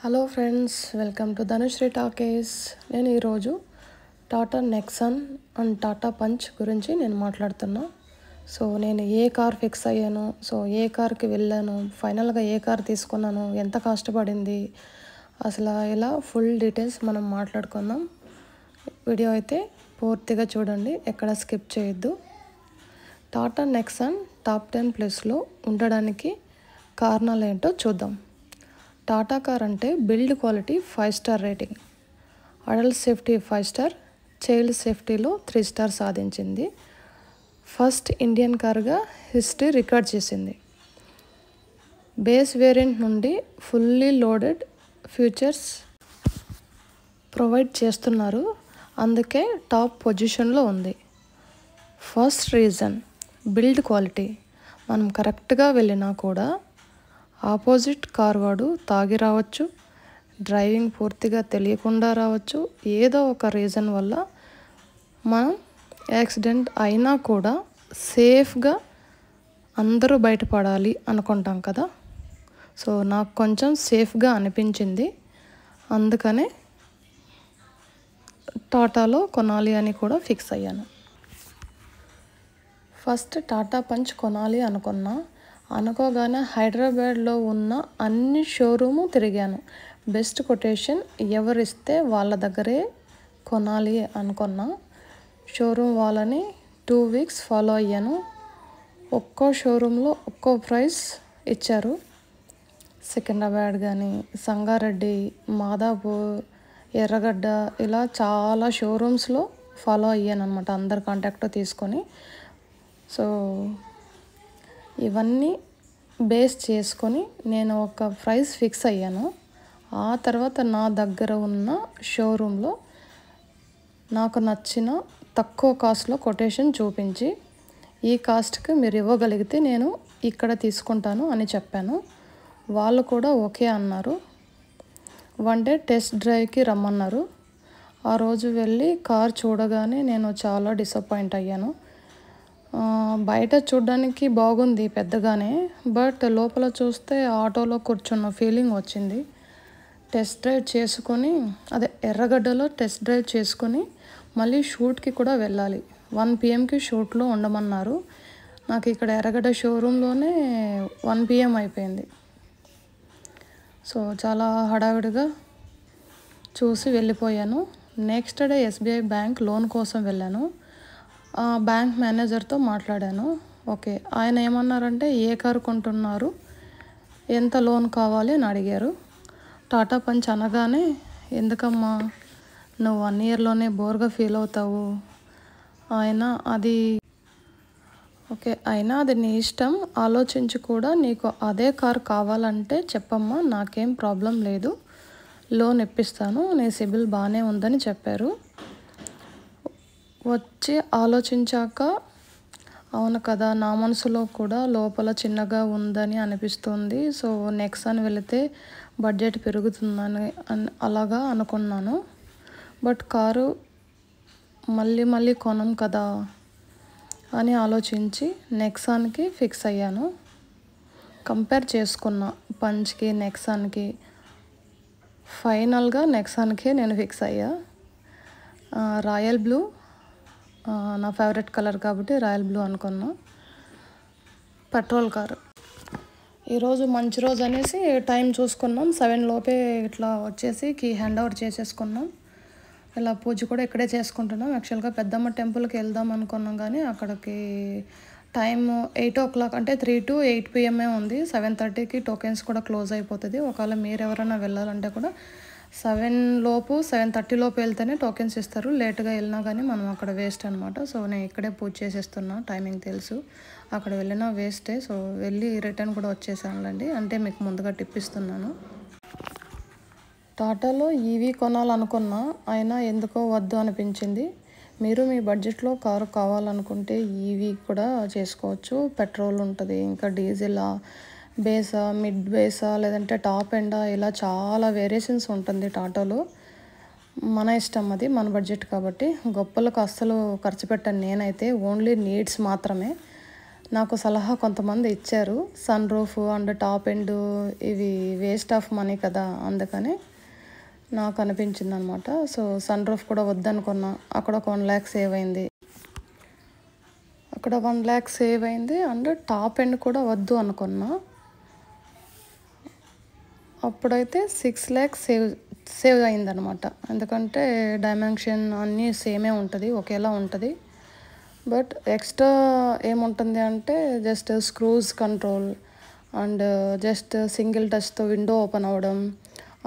Hello friends, welcome to Dhanushree talkies. నేను ఈరోజు Tata Nexon and Tata punch గురించి నేను మాట్లాడుతున్నా. సో నేను ఏ కార్ ఫిక్స్ అయ్యాను, సో ఏ కార్కి వెళ్ళాను, ఫైనల్గా ఏ కార్ తీసుకున్నాను, ఎంత కష్టపడింది, అసలు ఇలా ఫుల్ డీటెయిల్స్ మనం మాట్లాడుకుందాం. వీడియో అయితే పూర్తిగా చూడండి, ఎక్కడ స్కిప్ చేయొద్దు. టాటా నెక్సాన్ టాప్ 10 ప్లేస్లో ఉండడానికి కారణాలు ఏంటో చూద్దాం. టాటా కార్ అంటే build quality 5 star rating, adult safety 5 star, child సేఫ్టీలో 3 స్టార్ సాధించింది. ఫస్ట్ ఇండియన్ కార్గా హిస్టరీ రికార్డ్ చేసింది. బేస్ వేరియంట్ నుండి ఫుల్లీ లోడెడ్ ఫీచర్స్ ప్రొవైడ్ చేస్తున్నారు, అందుకే టాప్ పొజిషన్లో ఉంది. First reason build quality. మనం కరెక్ట్గా వెళ్ళినా కూడా ఆపోజిట్ కార్ వాడు తాగి రావచ్చు, డ్రైవింగ్ పూర్తిగా తెలియకుండా రావచ్చు, ఏదో ఒక రీజన్ వల్ల మనం యాక్సిడెంట్ అయినా కూడా సేఫ్గా అందరూ బయటపడాలి అనుకుంటాం కదా. సో నాకు కొంచెం సేఫ్గా అనిపించింది, అందుకనే టాటాలో కొనాలి అని కూడా ఫిక్స్ అయ్యాను. ఫస్ట్ టాటా పంచ్ కొనాలి అనుకోగానే హైదరాబాద్లో ఉన్న అన్ని షోరూము తిరిగాను. బెస్ట్ కొటేషన్ ఎవరిస్తే వాళ్ళ దగ్గరే కొనాలి అనుకున్నా. షోరూమ్ వాళ్ళని 2 వీక్స్ ఫాలో అయ్యాను. ఒక్కో షోరూంలో ఒక్కో ప్రైస్ ఇచ్చారు. సికింద్రాబాద్ కానీ, సంగారెడ్డి, మాదాపూర్, ఎర్రగడ్డ, ఇలా చాలా షోరూమ్స్లో ఫాలో అయ్యాను అనమాట, అందరు కాంటాక్ట్ తీసుకొని. సో ఇవన్నీ బేస్ చేసుకొని నేను ఒక ప్రైస్ ఫిక్స్ అయ్యాను. ఆ తర్వాత నా దగ్గర ఉన్న షోరూంలో నాకు నచ్చిన తక్కువ కాస్ట్లో కొటేషన్ చూపించి, ఈ కాస్ట్కి మీరు ఇవ్వగలిగితే నేను ఇక్కడ తీసుకుంటాను అని చెప్పాను. వాళ్ళు కూడా ఓకే అన్నారు. 1 డే టెస్ట్ డ్రైవ్కి రమ్మన్నారు. ఆ రోజు వెళ్ళి కార్ చూడగానే నేను చాలా డిసప్పాయింట్ అయ్యాను. బయట చూడడానికి బాగుంది పెద్దగానే, బట్ లోపల చూస్తే ఆటోలో కూర్చున్న ఫీలింగ్ వచ్చింది. టెస్ట్ డ్రైవ్ చేసుకొని, ఎర్రగడ్డలో టెస్ట్ డ్రైవ్ చేసుకొని మళ్ళీ షూట్కి కూడా వెళ్ళాలి. 1 PM షూట్లో ఉండమన్నారు. నాకు ఇక్కడ ఎర్రగడ్డ షోరూంలోనే 1 PM అయిపోయింది. సో చాలా హడావిడిగా చూసి వెళ్ళిపోయాను. Next day SBI bank loan కోసం వెళ్ళాను. బ్యాంక్ మేనేజర్తో మాట్లాడాను. ఓకే, ఆయన ఏమన్నారంటే, ఏ కారు కొంటున్నారు, ఎంత లోన్ కావాలి అని అడిగారు. టాటా పంచ్ అనగానే, ఎందుకమ్మా నువ్వు 1 ఇయర్లోనే బోర్గా ఫీల్ అవుతావు, అయినా అది నీ ఇష్టం, ఆలోచించి కూడా నీకు అదే కారు కావాలంటే చెప్పమ్మా, నాకేం ప్రాబ్లం లేదు, లోన్ ఇప్పిస్తాను, నీ సిబిల్ బాగానే ఉందని చెప్పారు. వచ్చి ఆలోచించాక, అవును కదా, నా మనసులో కూడా లోపల చిన్నగా ఉందని అనిపిస్తుంది. సో నెక్సాన్ వెళితే బడ్జెట్ పెరుగుతుందని అలాగా అనుకున్నాను. బట్ కారు మళ్ళీ కొనం కదా అని ఆలోచించి నెక్సాన్కి ఫిక్స్ అయ్యాను. కంపేర్ చేసుకున్నా పంచ్కి, నెక్సాన్కి. ఫైనల్గా నెక్సాన్కే నేను ఫిక్స్ అయ్యా. రాయల్ బ్లూ నా ఫేవరెట్ కలర్ కాబట్టి రాయల్ బ్లూ అనుకున్నా. Petrol car. ఈరోజు మంచి రోజు అనేసి టైం చూసుకున్నాం. 7 లోపే ఇట్లా వచ్చేసి కీ హ్యాండ్ ఓవర్ చేసేసుకున్నాం. ఇలా పూజ కూడా ఇక్కడే చేసుకుంటున్నాం. యాక్చువల్గా పెద్దమ్మ టెంపుల్కి వెళ్దాం అనుకున్నాం, కానీ అక్కడికి టైం 8 o'clock అంటే 3 to 8 PM ఉంది. 7:30కి టోకెన్స్ కూడా క్లోజ్ అయిపోతుంది. ఒకవేళ మీరు ఎవరైనా వెళ్ళాలంటే కూడా 7:30 లోపు వెళ్తేనే టోకెన్స్ ఇస్తారు. లేట్గా వెళ్ళినా కానీ మనం అక్కడ వేస్ట్ అనమాట. సో నేను ఇక్కడే పూజ చేసేస్తున్నా, టైమింగ్ తెలుసు, అక్కడ వెళ్ళినా వేస్టే. సో వెళ్ళి రిటర్న్ కూడా వచ్చేసానులేండి, అంటే మీకు ముందుగా టిప్ ఇస్తున్నాను. టాటాలో ఈవీ కొనాలనుకున్నా, అయినా ఎందుకో వద్దు అనిపించింది. మీరు మీ బడ్జెట్లో కారు కావాలనుకుంటే ఈవీ కూడా చేసుకోవచ్చు. పెట్రోల్ ఉంటుంది, ఇంకా డీజిల్, బేసా, మిడ్ బేసా, లేదంటే టాప్ ఎండా, ఇలా చాలా వేరియేషన్స్ ఉంటుంది టాటాలో. మన ఇష్టం, అది మన బడ్జెట్ కాబట్టి. గొప్పలకు అస్సలు ఖర్చు పెట్టాను నేనైతే, ఓన్లీ నీడ్స్ మాత్రమే. నాకు సలహా కొంతమంది ఇచ్చారు, sunroof and top end ఇవి వేస్ట్ ఆఫ్ మనీ కదా, అందుకని నాకు అనిపించింది అనమాట. సో సన్ రూఫ్ కూడా వద్దనుకున్నా. అక్కడ ఒక 1 lakh సేవ్ అయింది, అక్కడ 1 lakh సేవ్ అయింది. అండ్ టాప్ ఎండ్ కూడా వద్దు అనుకున్నా. అప్పుడైతే 6 lakhs సేవ్ అయిందనమాట. ఎందుకంటే డైమెన్షన్ అన్నీ సేమే ఉంటుంది, ఒకేలా ఉంటుంది. బట్ ఎక్స్ట్రా ఏముంటుంది అంటే just screws control and just single టచ్తో విండో ఓపెన్ అవ్వడం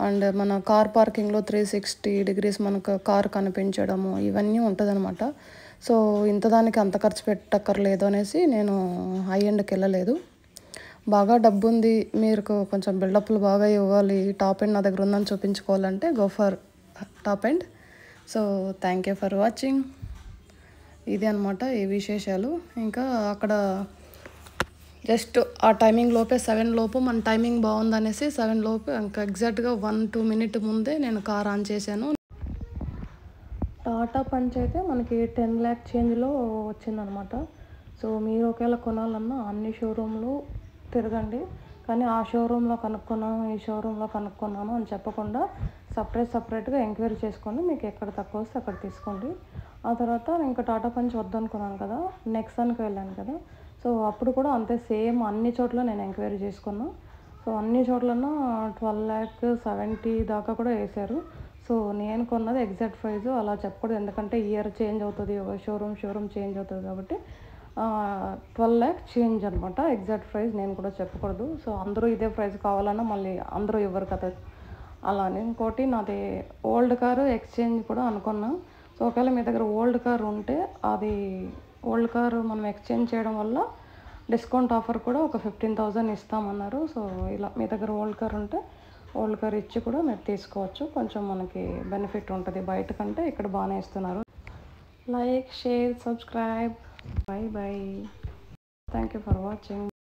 అండ్ మన కార్ పార్కింగ్లో 360 degrees మనకు కార్ కనిపించడము, ఇవన్నీ ఉంటుందన్నమాట. సో ఇంత దానికి అంత ఖర్చు పెట్టక్కర్లేదు అనేసి నేను హై ఎండ్కి వెళ్ళలేదు. బాగా డబ్బు ఉంది, మీరు కొంచెం బిల్డప్లు బాగా ఇవ్వాలి, టాప్ ఎండ్ నా దగ్గర ఉందని చూపించుకోవాలంటే go for top end. So thank you for watching. ఇది అనమాట ఈ విశేషాలు. ఇంకా అక్కడ జస్ట్ ఆ టైమింగ్ లోపే 7 లోపు మన టైమింగ్ బాగుందనేసి 7 లోపు ఇంకా ఎగ్జాక్ట్గా 1-2 minutes ముందే నేను కార్ ఆన్ చేశాను. టాటా పంచ్ అయితే మనకి 10 lakh చేంజ్లో వచ్చిందనమాట. సో మీరు ఒకవేళ కొనాలన్నా అన్ని షోరూమ్లు తిరగండి, కానీ ఆ షోరూంలో కనుక్కున్నాను ఈ షోరూంలో కనుక్కున్నాను అని చెప్పకుండా సపరేట్గా ఎంక్వైరీ చేసుకోండి. మీకు ఎక్కడ తక్కువ వస్తే అక్కడ తీసుకోండి. ఆ తర్వాత ఇంకా టాటా పంచ్ వద్దనుకున్నాను కదా, నెక్సాన్కి వెళ్ళాను కదా. సో అప్పుడు కూడా అంతే సేమ్ అన్ని చోట్ల నేను ఎంక్వైరీ చేసుకున్నాను. సో అన్ని చోట్లన 12 lakh 70 దాకా కూడా వేశారు. సో నేను కొన్నది ఎగ్జాక్ట్ ప్రైస్ అలా చెప్పకూడదు, ఎందుకంటే ఇయర్ చేంజ్ అవుతుంది, షోరూమ్ చేంజ్ అవుతుంది కాబట్టి 12 lakh చేంజ్ అనమాట ఎగ్జాక్ట్ ప్రైస్. నేను కూడా చెప్పకూడదు. సో అందరూ ఇదే ప్రైస్ కావాలన్నా మళ్ళీ అందరూ ఇవ్వరు కదా, అలానే. ఇంకోటి నాది ఓల్డ్ కారు ఎక్స్చేంజ్ కూడా అనుకున్నా. సో ఒకవేళ మీ దగ్గర ఓల్డ్ కార్ ఉంటే అది ఓల్డ్ కారు మనం ఎక్స్చేంజ్ చేయడం వల్ల డిస్కౌంట్ ఆఫర్ కూడా ఒక 15,000 ఇస్తామన్నారు. సో ఇలా మీ దగ్గర ఓల్డ్ కార్ ఉంటే ఓల్డ్ కార్ ఇచ్చి కూడా మీరు తీసుకోవచ్చు, కొంచెం మనకి బెనిఫిట్ ఉంటుంది. బయట కంటే ఇక్కడ బాగానే ఇస్తున్నారు. Like, share, subscribe. Bye. Thank you for watching.